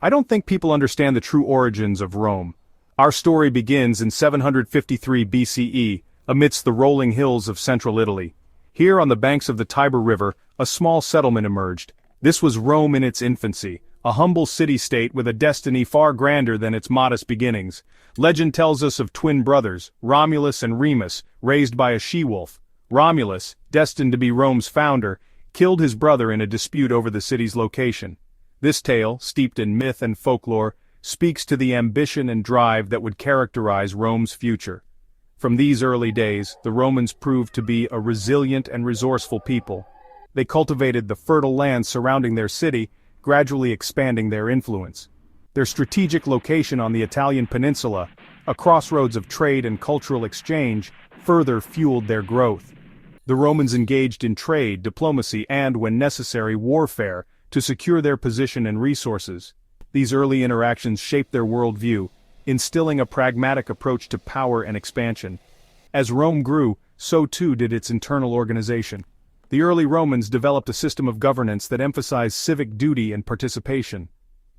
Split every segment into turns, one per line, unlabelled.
I don't think people understand the true origins of Rome. Our story begins in 753 BCE, amidst the rolling hills of central Italy. Here on the banks of the Tiber River, a small settlement emerged. This was Rome in its infancy, a humble city-state with a destiny far grander than its modest beginnings. Legend tells us of twin brothers, Romulus and Remus, raised by a she-wolf. Romulus, destined to be Rome's founder, killed his brother in a dispute over the city's location. This tale, steeped in myth and folklore, speaks to the ambition and drive that would characterize Rome's future. From these early days, the Romans proved to be a resilient and resourceful people. They cultivated the fertile land surrounding their city, gradually expanding their influence. Their strategic location on the Italian peninsula, a crossroads of trade and cultural exchange, further fueled their growth. The Romans engaged in trade, diplomacy, and, when necessary, warfare, to secure their position and resources. These early interactions shaped their worldview, instilling a pragmatic approach to power and expansion. As Rome grew, so too did its internal organization. The early Romans developed a system of governance that emphasized civic duty and participation.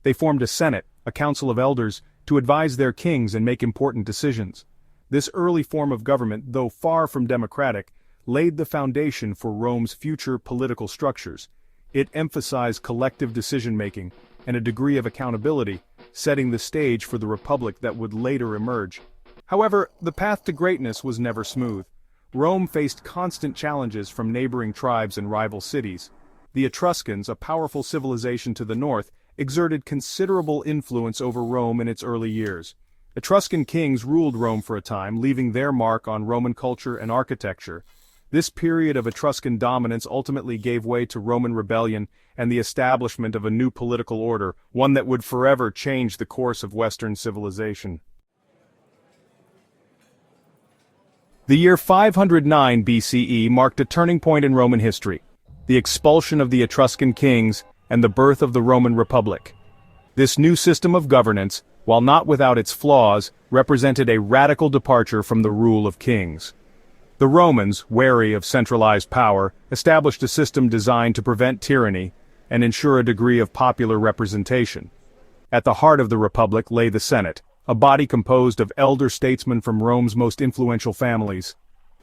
They formed a senate, a council of elders, to advise their kings and make important decisions. This early form of government, though far from democratic, laid the foundation for Rome's future political structures. It emphasized collective decision-making and a degree of accountability, setting the stage for the republic that would later emerge. However, the path to greatness was never smooth. Rome faced constant challenges from neighboring tribes and rival cities. The Etruscans, a powerful civilization to the north, exerted considerable influence over Rome in its early years. Etruscan kings ruled Rome for a time, leaving their mark on Roman culture and architecture. This period of Etruscan dominance ultimately gave way to Roman rebellion and the establishment of a new political order, one that would forever change the course of Western civilization. The year 509 BCE marked a turning point in Roman history, the expulsion of the Etruscan kings and the birth of the Roman Republic. This new system of governance, while not without its flaws, represented a radical departure from the rule of kings. The Romans, wary of centralized power, established a system designed to prevent tyranny and ensure a degree of popular representation. At the heart of the Republic lay the Senate, a body composed of elder statesmen from Rome's most influential families.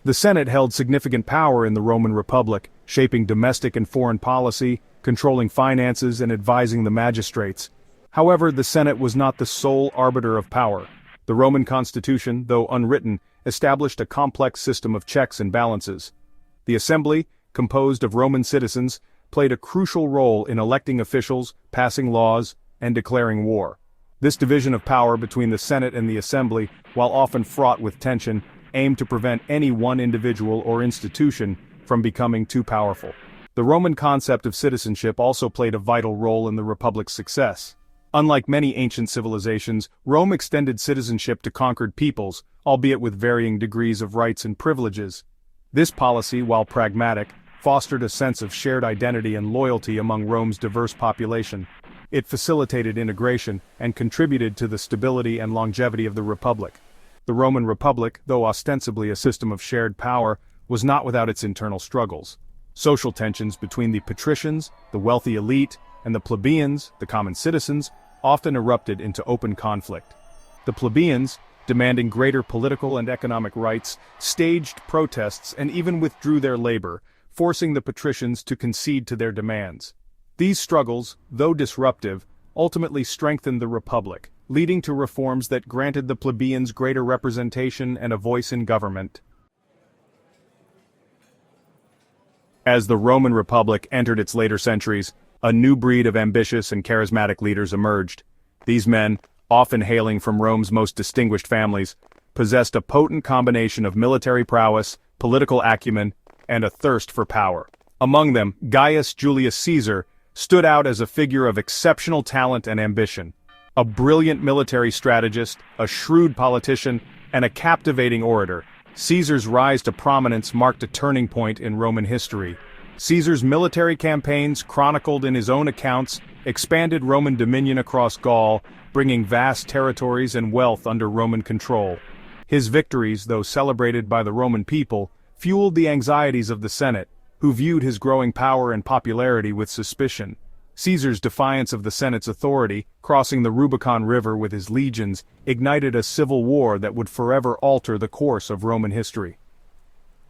The Senate held significant power in the Roman Republic, shaping domestic and foreign policy, controlling finances, and advising the magistrates. However, the Senate was not the sole arbiter of power. The Roman constitution, though unwritten, established a complex system of checks and balances. The assembly, composed of Roman citizens, played a crucial role in electing officials, passing laws, and declaring war. This division of power between the Senate and the assembly, while often fraught with tension, aimed to prevent any one individual or institution from becoming too powerful. The Roman concept of citizenship also played a vital role in the Republic's success. Unlike many ancient civilizations, Rome extended citizenship to conquered peoples, albeit with varying degrees of rights and privileges. This policy, while pragmatic, fostered a sense of shared identity and loyalty among Rome's diverse population. It facilitated integration and contributed to the stability and longevity of the Republic. The Roman Republic, though ostensibly a system of shared power, was not without its internal struggles. Social tensions between the patricians, the wealthy elite, and the plebeians, the common citizens, often erupted into open conflict. The plebeians, demanding greater political and economic rights, staged protests and even withdrew their labor, forcing the patricians to concede to their demands. These struggles, though disruptive, ultimately strengthened the Republic, leading to reforms that granted the plebeians greater representation and a voice in government. As the Roman Republic entered its later centuries, a new breed of ambitious and charismatic leaders emerged. These men, often hailing from Rome's most distinguished families, possessed a potent combination of military prowess, political acumen, and a thirst for power. Among them, Gaius Julius Caesar stood out as a figure of exceptional talent and ambition. A brilliant military strategist, a shrewd politician, and a captivating orator, Caesar's rise to prominence marked a turning point in Roman history. Caesar's military campaigns, chronicled in his own accounts, expanded Roman dominion across Gaul, bringing vast territories and wealth under Roman control. His victories, though celebrated by the Roman people, fueled the anxieties of the Senate, who viewed his growing power and popularity with suspicion. Caesar's defiance of the Senate's authority, crossing the Rubicon River with his legions, ignited a civil war that would forever alter the course of Roman history.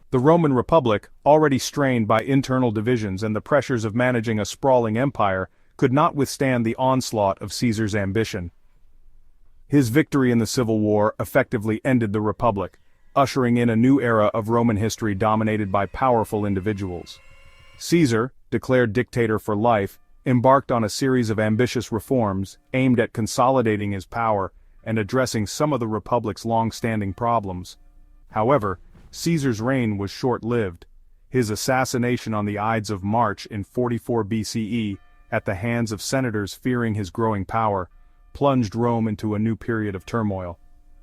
The Roman Republic, already strained by internal divisions and the pressures of managing a sprawling empire, could not withstand the onslaught of Caesar's ambition. His victory in the Civil War effectively ended the Republic, ushering in a new era of Roman history dominated by powerful individuals. Caesar, declared dictator for life, embarked on a series of ambitious reforms aimed at consolidating his power and addressing some of the Republic's long-standing problems. However, Caesar's reign was short-lived. His assassination on the Ides of March in 44 BCE, at the hands of senators fearing his growing power, plunged Rome into a new period of turmoil.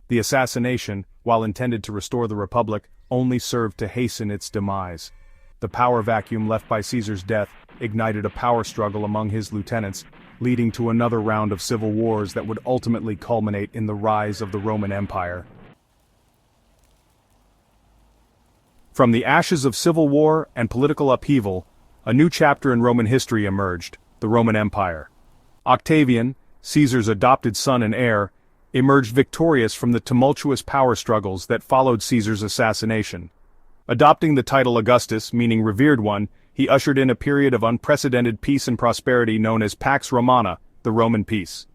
The assassination, while intended to restore the Republic, only served to hasten its demise. The power vacuum left by Caesar's death ignited a power struggle among his lieutenants, leading to another round of civil wars that would ultimately culminate in the rise of the Roman Empire. From the ashes of civil war and political upheaval, a new chapter in Roman history emerged, the Roman Empire. Octavian, Caesar's adopted son and heir, emerged victorious from the tumultuous power struggles that followed Caesar's assassination. Adopting the title Augustus, meaning revered one, he ushered in a period of unprecedented peace and prosperity known as Pax Romana, the Roman peace.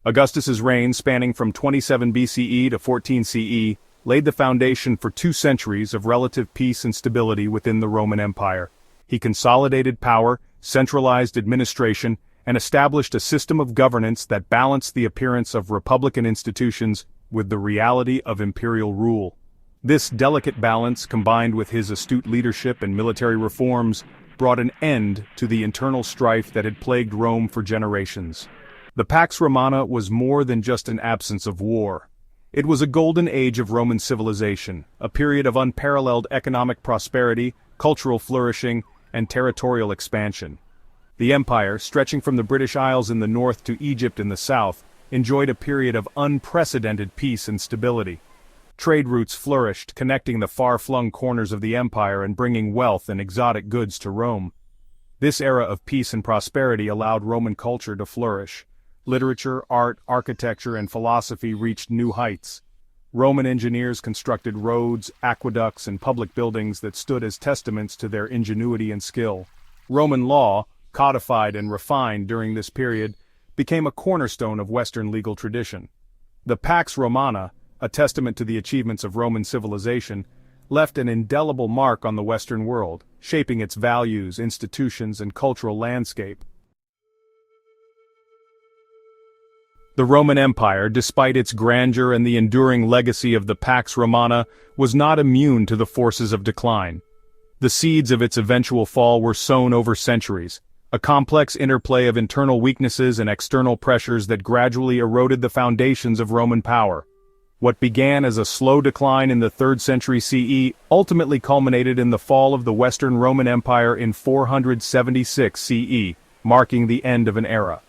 Augustus's reign, spanning from 27 BCE to 14 CE, laid the foundation for 2 centuries of relative peace and stability within the Roman Empire. He consolidated power, centralized administration, and established a system of governance that balanced the appearance of republican institutions with the reality of imperial rule. This delicate balance, combined with his astute leadership and military reforms, brought an end to the internal strife that had plagued Rome for generations. The Pax Romana was more than just an absence of war. It was a golden age of Roman civilization, a period of unparalleled economic prosperity, cultural flourishing, and territorial expansion. The empire, stretching from the British Isles in the north to Egypt in the south, enjoyed a period of unprecedented peace and stability. Trade routes flourished, connecting the far-flung corners of the empire and bringing wealth and exotic goods to Rome. This era of peace and prosperity allowed Roman culture to flourish. Literature, art, architecture, and philosophy reached new heights. Roman engineers constructed roads, aqueducts, and public buildings that stood as testaments to their ingenuity and skill. Roman law, codified and refined during this period, became a cornerstone of Western legal tradition. The Pax Romana, a testament to the achievements of Roman civilization, left an indelible mark on the Western world, shaping its values, institutions, and cultural landscape. The Roman Empire, despite its grandeur and the enduring legacy of the Pax Romana, was not immune to the forces of decline. The seeds of its eventual fall were sown over centuries, a complex interplay of internal weaknesses and external pressures that gradually eroded the foundations of Roman power. What began as a slow decline in the 3rd century CE ultimately culminated in the fall of the Western Roman Empire in 476 CE, marking the end of an era.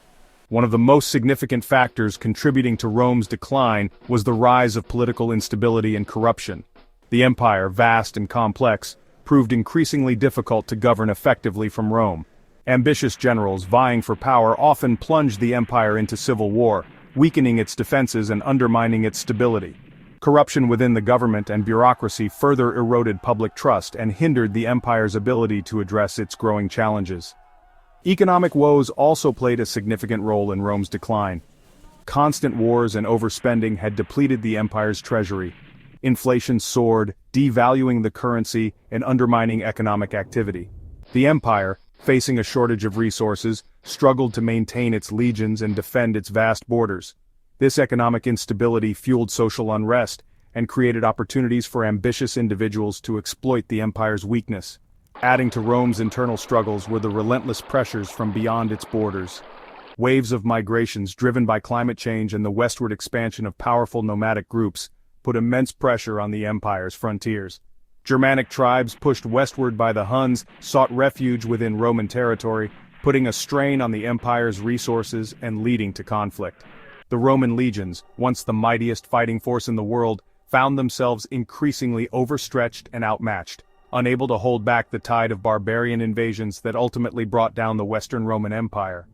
One of the most significant factors contributing to Rome's decline was the rise of political instability and corruption. The empire, vast and complex, proved increasingly difficult to govern effectively from Rome. Ambitious generals vying for power often plunged the empire into civil war, weakening its defenses and undermining its stability. Corruption within the government and bureaucracy further eroded public trust and hindered the empire's ability to address its growing challenges. Economic woes also played a significant role in Rome's decline. Constant wars and overspending had depleted the empire's treasury. Inflation soared, devaluing the currency and undermining economic activity. The empire, facing a shortage of resources, struggled to maintain its legions and defend its vast borders. This economic instability fueled social unrest and created opportunities for ambitious individuals to exploit the empire's weakness. Adding to Rome's internal struggles were the relentless pressures from beyond its borders. Waves of migrations driven by climate change and the westward expansion of powerful nomadic groups put immense pressure on the empire's frontiers. Germanic tribes pushed westward by the Huns sought refuge within Roman territory, putting a strain on the empire's resources and leading to conflict. The Roman legions, once the mightiest fighting force in the world, found themselves increasingly overstretched and outmatched, unable to hold back the tide of barbarian invasions that ultimately brought down the Western Roman Empire.